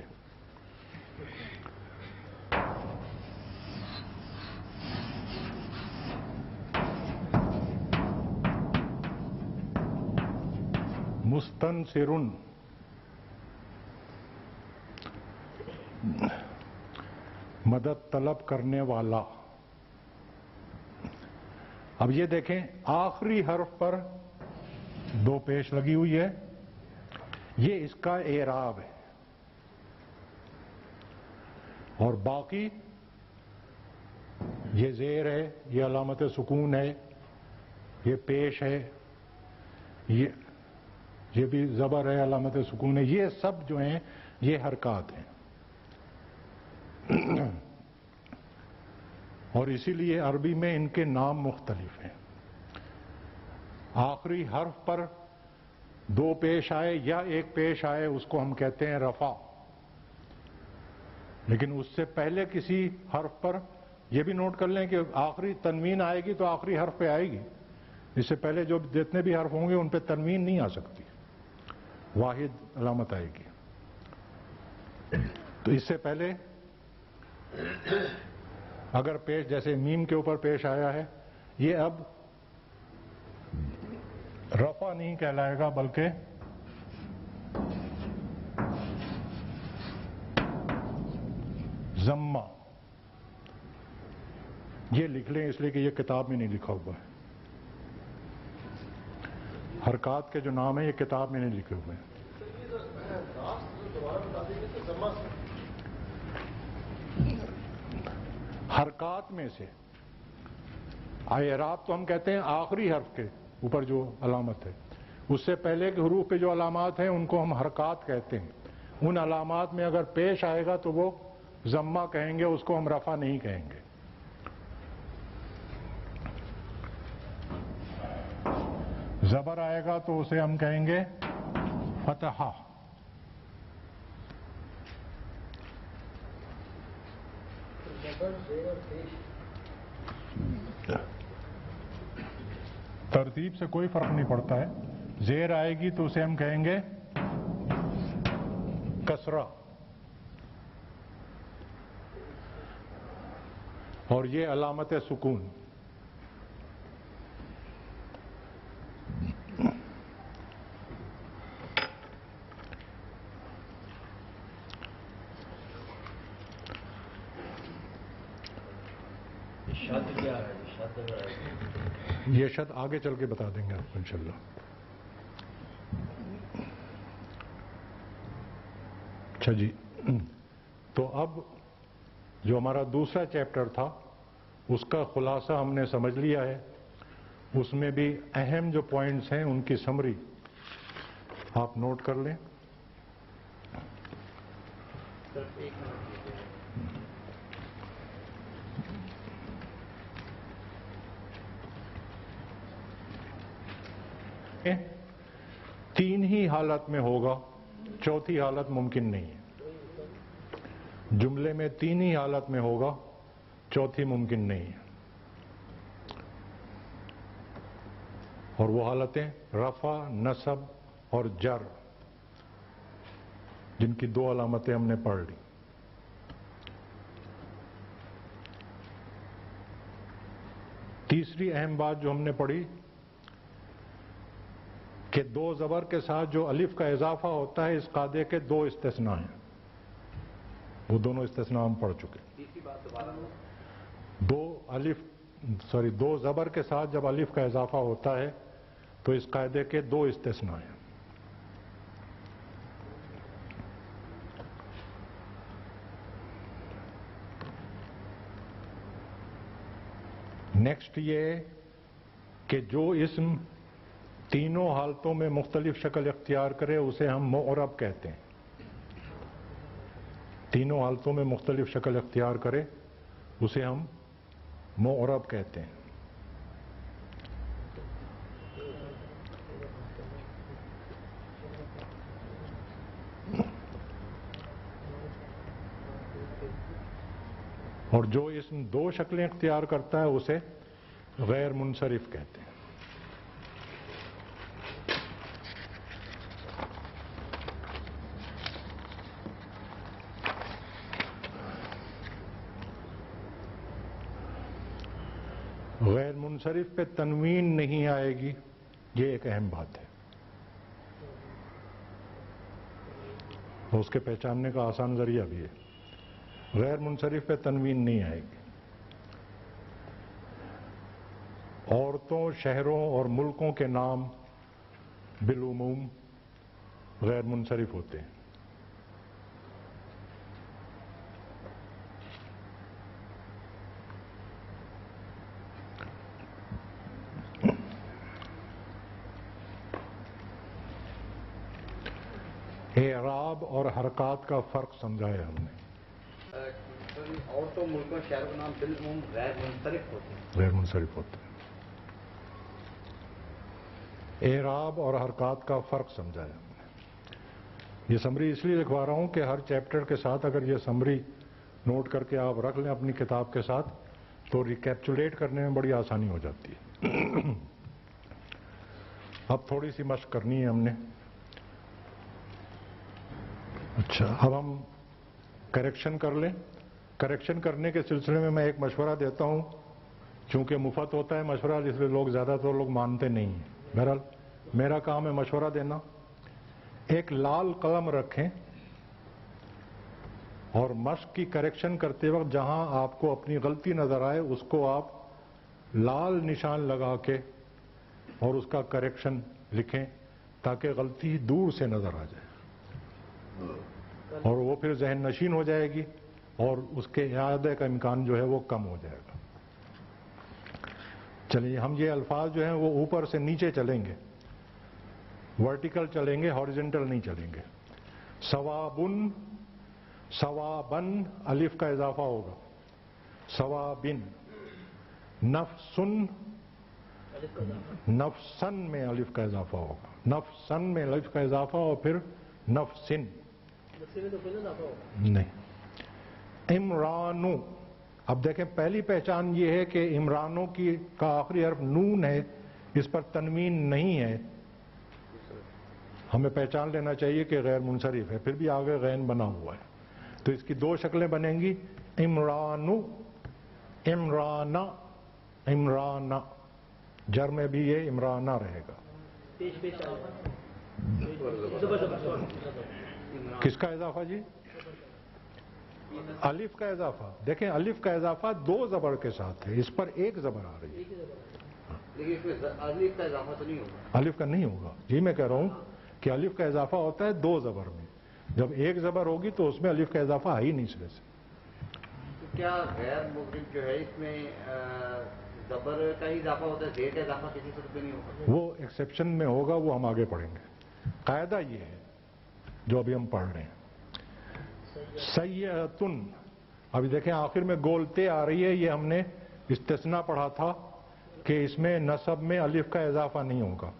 مستنصرن. مدد طلب کرنے والا. اب یہ دیکھیں آخری حرف پر 2 پیش لگی ہوئی ہے, یہ اس کا اعراب ہے. اور باقی یہ زیر ہے, یہ علامت سکون ہے, یہ پیش ہے, یہ بھی زبر ہے, علامت سکون ہے. یہ سب جو ہیں یہ حرکات ہیں. اور اسی لیے عربی میں ان کے نام مختلف ہیں. آخری حرف پر 2 پیش آئے یا 1 پیش آئے اس کو ہم کہتے ہیں رفع. لیکن اس سے پہلے کسی حرف پر یہ بھی نوٹ کر لیں کہ آخری تنوین آئے گی تو آخری حرف پہ آئے گی. اس سے پہلے جو جتنے بھی حرف ہوں گے ان پہ تنوین نہیں آ سکتی, واحد علامت آئے گی. تو اس سے پہلے اگر پیش جیسے میم کے اوپر پیش آیا ہے, یہ اب رفع نہیں کہلائے گا بلکہ ضمہ. یہ لکھ لیں اس لیے کہ یہ کتاب میں نہیں لکھا ہوا ہے. حرکات کے جو نام ہیں یہ کتاب میں نہیں لکھے ہوئے ہیں. حرکات میں سے اعراب تو ہم کہتے ہیں آخری حرف کے اوپر جو علامت ہے, اس سے پہلے کے حروف پہ جو علامات ہیں ان کو ہم حرکات کہتے ہیں. ان علامات میں اگر پیش آئے گا تو وہ ضمہ کہیں گے, اس کو ہم رفع نہیں کہیں گے. زبر آئے گا تو اسے ہم کہیں گے فتحہ. ترتیب سے کوئی فرق نہیں پڑتا ہے. زیر آئے گی تو اسے ہم کہیں گے کسرہ, اور یہ علامت سکون. شد کیا ہے؟ شد یہ شد آگے چل کے بتا دیں گے آپ کو انشاءاللہ. اچھا جی، تو اب جو ہمارا دوسرا چیپٹر تھا اس کا خلاصہ ہم نے سمجھ لیا ہے. اس میں بھی اہم جو پوائنٹس ہیں ان کی سمری آپ نوٹ کر لیں. صرف ایک منٹ تین ہی حالت میں ہوگا، چوتھی حالت ممکن نہیں ہے. جملے میں تین ہی حالت میں ہوگا، چوتھی ممکن نہیں ہے. اور وہ حالتیں رفع، نصب اور جر، جن کی دو علامتیں ہم نے پڑھ لی. تیسری اہم بات جو ہم نے پڑھی کہ دو زبر کے ساتھ جو الف کا اضافہ ہوتا ہے اس قاعدے کے دو استثناء ہیں. وہ دونوں استثناء ہم پڑھ چکے. تیسری بات دوبارہ دو زبر کے ساتھ جب الف کا اضافہ ہوتا ہے تو اس قاعدے کے دو استثناء ہیں. نیکسٹ یہ کہ جو اسم تینوں حالتوں میں مختلف شکل اختیار کرے اسے ہم معرب کہتے ہیں. تینوں حالتوں میں مختلف شکل اختیار کرے اسے ہم معرب کہتے ہیں. اور جو اسم دو شکلیں اختیار کرتا ہے اسے غیر منصرف کہتے ہیں. غیر منصرف پہ تنوین نہیں آئے گی، یہ ایک اہم بات ہے. اس کے پہچاننے کا آسان ذریعہ بھی ہے. غیر منصرف پہ تنوین نہیں آئے گی. عورتوں، شہروں اور ملکوں کے نام بالعموم غیر منصرف ہوتے ہیں. اعراب اور حرکات کا فرق سمجھایا ہم نے. عورتوں، ملکوں، شہروں کے نام بالعموم غیر منصرف ہوتے ہیں. غیر منصرف ہوتے ہیں. اعراب اور حرکات کا فرق سمجھایا ہم نے. یہ سمری اس لیے لکھوا رہا ہوں کہ ہر چیپٹر کے ساتھ اگر یہ سمری نوٹ کر کے آپ رکھ لیں اپنی کتاب کے ساتھ تو ریکیپچولیٹ کرنے میں بڑی آسانی ہو جاتی ہے. اب تھوڑی سی مشق کرنی ہے ہم نے. اچھا، اب ہم کریکشن کر لیں. کریکشن کرنے کے سلسلے میں میں ایک مشورہ دیتا ہوں، چونکہ مفت ہوتا ہے مشورہ اس لیے زیادہ تر لوگ مانتے نہیں ہیں. بہرحال میرا کام ہے مشورہ دینا. ایک لال قلم رکھیں اور مشق کی کریکشن کرتے وقت جہاں آپ کو اپنی غلطی نظر آئے اس کو آپ لال نشان لگا کے اور اس کا کریکشن لکھیں تاکہ غلطی دور سے نظر آ جائے اور وہ پھر ذہن نشین ہو جائے گی اور اس کے اعادے کا امکان جو ہے وہ کم ہو جائے گا. چلیے ہم یہ الفاظ جو ہیں وہ اوپر سے نیچے چلیں گے، ورٹیکل چلیں گے، ہاریزنٹل نہیں چلیں گے. ثوابن، ثوابن الف کا اضافہ ہوگا. ثوابن. نفسن، نفسن میں الف کا اضافہ ہوگا. نفسن میں الف کا اضافہ اور پھر نفسن نہیں. عمرانو. اب دیکھیں پہلی پہچان یہ ہے کہ عمرانوں کا آخری حرف نون ہے، اس پر تنوین نہیں ہے. ہمیں پہچان لینا چاہیے کہ غیر منصرف ہے، پھر بھی آگے غین بنا ہوا ہے. تو اس کی دو شکلیں بنیں گی، عمرانو، عمرانہ، عمرانہ. جر میں بھی یہ عمرانہ رہے گا. کس کا اضافہ جی؟ الف کا اضافہ دیکھیں، الف کا اضافہ دو زبر کے ساتھ ہے، اس پر ایک زبر آ رہی ہے، لیکن اس میں الف کا اضافہ تو نہیں ہوگا. الف کا نہیں ہوگا. جی میں کہہ رہا ہوں کہ الف کا اضافہ ہوتا ہے دو زبر میں، جب ایک زبر ہوگی تو اس میں الف کا اضافہ آ ہی نہیں سرے سے. تو کیا غیر مغرب جو ہے اس میں زبر کا ہی اضافہ ہوتا ہے، زیر کا اضافہ کسی صورت میں نہیں ہوگا؟ وہ ایکسیپشن میں ہوگا، وہ ہم آگے پڑھیں گے. قاعدہ یہ ہے جو ابھی ہم پڑھ رہے ہیں. سیئتن، ابھی دیکھیں آخر میں گولتے آ رہی ہے، یہ ہم نے استثناء پڑھا تھا کہ اس میں نصب میں الف کا اضافہ نہیں ہوگا،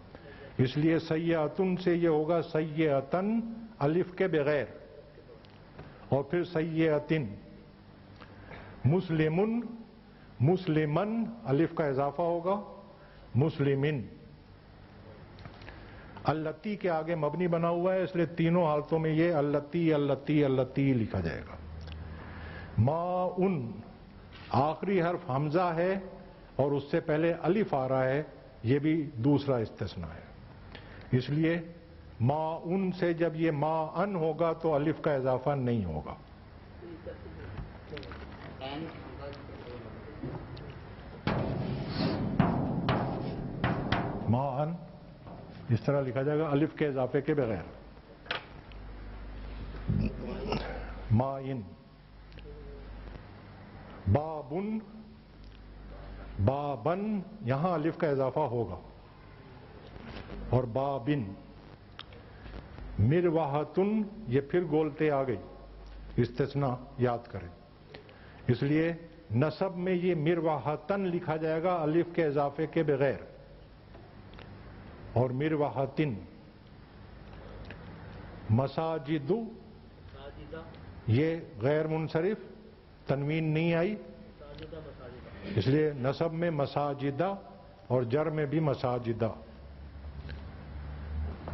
اس لیے سیئتن سے یہ ہوگا سیئتن الف کے بغیر، اور پھر سیئتن. مسلمن، مسلمن الف کا اضافہ ہوگا، مسلمن. اللتی کے آگے مبنی بنا ہوا ہے، اس لیے تینوں حالتوں میں یہ اللتی اللتی اللتی لکھا جائے گا. ما ان، آخری حرف حمزہ ہے اور اس سے پہلے الف آ رہا ہے، یہ بھی دوسرا استثناء ہے، اس لیے ما ان سے جب یہ ما ان ہوگا تو الف کا اضافہ نہیں ہوگا. ما ان اس طرح لکھا جائے گا الف کے اضافے کے بغیر. ما ان. بابن، بابن یہاں الف کا اضافہ ہوگا، اور بابن. مرواحتن، یہ پھر گولتے آ گئی، استثناء یاد کریں، اس لیے نصب میں یہ مرواحتن لکھا جائے گا الف کے اضافے کے بغیر، اور مرواحتن. مساجد، یہ غیر منصرف، تنوین نہیں آئی، اس لیے نصب میں مساجدہ اور جر میں بھی مساجدہ.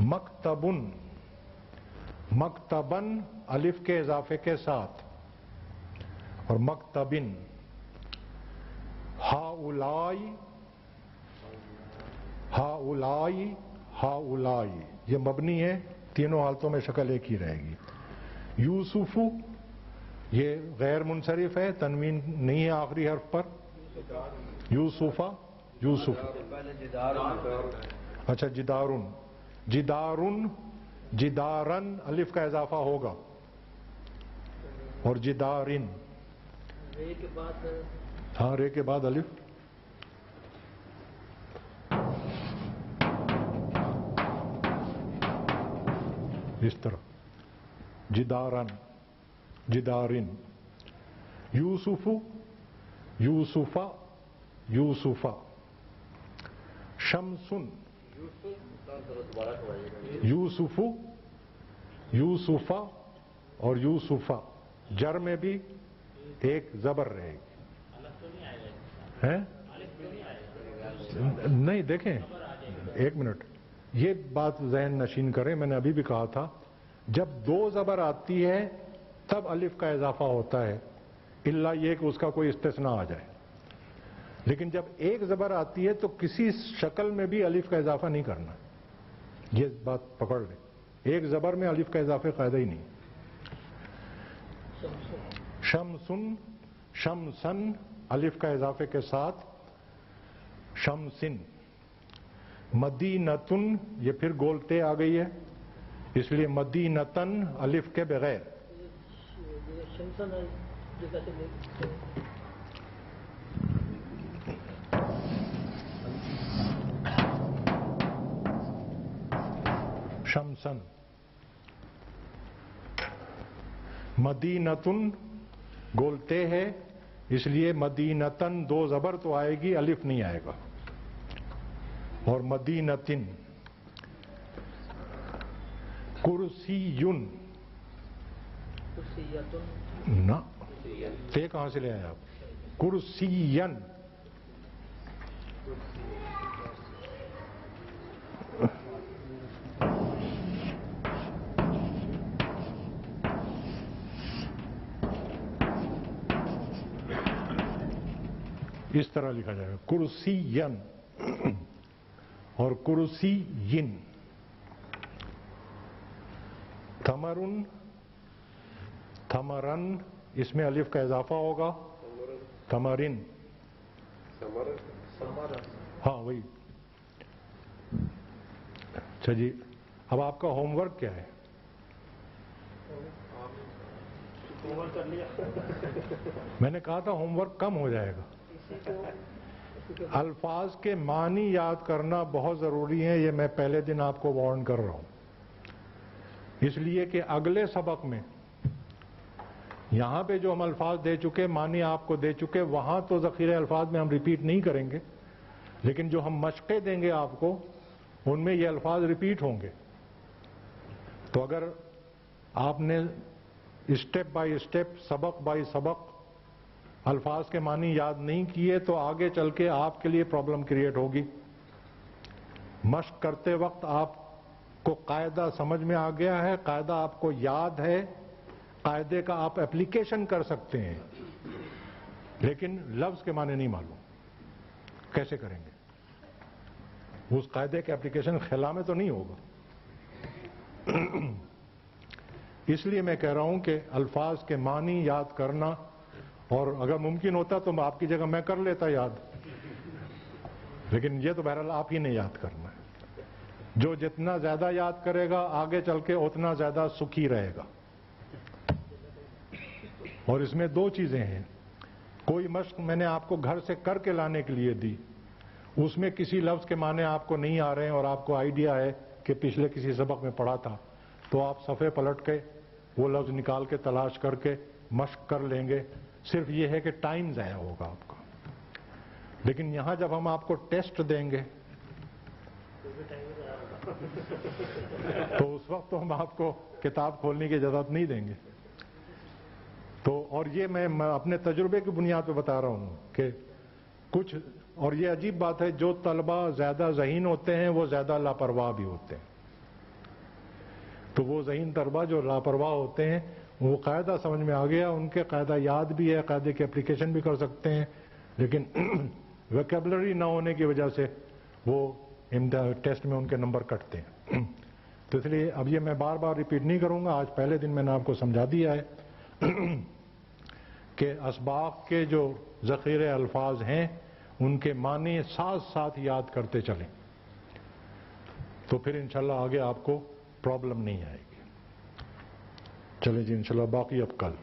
مکتبن، مکتبن الف کے اضافے کے ساتھ، اور مکتبن. ہاؤلائی، ہاؤلائی، ہاؤلائی یہ مبنی ہے، تینوں حالتوں میں شکل ایک ہی رہے گی. یوسف، یہ غیر منصرف ہے، تنوین نہیں ہے آخری حرف پر. یوسفہ، یوسف. اچھا جدارن، جدارن، جدارن الف کا اضافہ ہوگا، اور جدارن. ہاں رے کے بعد الف. اس طرح جدارن، جدارن. یوسف، یوسفہ، یوسفہ. شمسن، یوسف، یوسفہ اور یوسفہ. جر میں بھی ایک زبر رہے گی. نہیں دیکھیں ایک منٹ، یہ بات ذہن نشین کریں، میں نے ابھی بھی کہا تھا جب دو زبر آتی ہے تب الف کا اضافہ ہوتا ہے، الا یہ کہ اس کا کوئی استثناء آ جائے. لیکن جب ایک زبر آتی ہے تو کسی شکل میں بھی الف کا اضافہ نہیں کرنا، یہ بات پکڑ لیں. ایک زبر میں الف کا اضافہ قاعدہ ہی نہیں. شمسن، شمسن الف کا اضافے کے ساتھ، شمسن. مدینتن، یہ پھر گولتے آ گئی ہے، اس لیے مدینتن الف کے بغیر. شمسن. مدینتن گولتے ہے، اس لیے مدینتن دو زبر تو آئے گی، الف نہیں آئے گا. اور مدینتن. کرسیون، نہ تے کہاں سے لے آئے آپ؟ کرسین. اس طرح لکھا جائے گا کرسین اور کرسیین. تھمرن، تھمرن اس میں الف کا اضافہ ہوگا تمرن. ہاں وہی. اچھا جی، اب آپ کا ہوم ورک کیا ہے؟ میں نے کہا تھا ہوم ورک کم ہو جائے گا. الفاظ کے معنی یاد کرنا بہت ضروری ہے، یہ میں پہلے دن آپ کو وارن کر رہا ہوں، اس لیے کہ اگلے سبق میں یہاں پہ جو ہم الفاظ دے چکے، معنی آپ کو دے چکے، وہاں تو ذخیرہ الفاظ میں ہم ریپیٹ نہیں کریں گے، لیکن جو ہم مشقیں دیں گے آپ کو ان میں یہ الفاظ ریپیٹ ہوں گے. تو اگر آپ نے اسٹیپ بائی اسٹیپ، سبق بائی سبق الفاظ کے معنی یاد نہیں کیے تو آگے چل کے آپ کے لیے پرابلم کریٹ ہوگی. مشق کرتے وقت آپ کو قاعدہ سمجھ میں آ گیا ہے، قاعدہ آپ کو یاد ہے، قاعدے کا آپ اپلیکیشن کر سکتے ہیں، لیکن لفظ کے معنی نہیں معلوم. کیسے کریں گے؟ اس قاعدے کے اپلیکیشن خلا میں تو نہیں ہوگا. اس لیے میں کہہ رہا ہوں کہ الفاظ کے معنی یاد کرنا، اور اگر ممکن ہوتا تو آپ کی جگہ میں کر لیتا یاد، لیکن یہ تو بہرحال آپ ہی نے یاد کرنا ہے. جو جتنا زیادہ یاد کرے گا آگے چل کے اتنا زیادہ سکھی رہے گا. اور اس میں دو چیزیں ہیں. کوئی مشق میں نے آپ کو گھر سے کر کے لانے کے لیے دی، اس میں کسی لفظ کے معنی آپ کو نہیں آ رہے ہیں اور آپ کو آئیڈیا ہے کہ پچھلے کسی سبق میں پڑھا تھا، تو آپ صفحے پلٹ کے وہ لفظ نکال کے تلاش کر کے مشق کر لیں گے. صرف یہ ہے کہ ٹائم ضائع ہوگا آپ کا. لیکن یہاں جب ہم آپ کو ٹیسٹ دیں گے تو اس وقت تو ہم آپ کو کتاب کھولنے کی اجازت نہیں دیں گے. تو اور یہ میں اپنے تجربے کی بنیاد پہ بتا رہا ہوں کہ کچھ، اور یہ عجیب بات ہے، جو طلبہ زیادہ ذہین ہوتے ہیں وہ زیادہ لاپرواہ بھی ہوتے ہیں. تو وہ ذہین طلبہ جو لاپرواہ ہوتے ہیں، وہ قاعدہ سمجھ میں آ گیا، ان کے قاعدہ یاد بھی ہے، قاعدے کی اپلیکیشن بھی کر سکتے ہیں، لیکن ویکیبلری نہ ہونے کی وجہ سے وہ ٹیسٹ میں ان کے نمبر کٹتے ہیں. تو اس لیے اب یہ میں بار بار ریپیٹ نہیں کروں گا. آج پہلے دن میں نے آپ کو سمجھا دیا ہے کہ اسباق کے جو ذخیرے الفاظ ہیں ان کے معنی ساتھ ساتھ یاد کرتے چلیں، تو پھر انشاءاللہ آگے آپ کو پرابلم نہیں آئے گی. چلیں جی، انشاءاللہ باقی اب کل.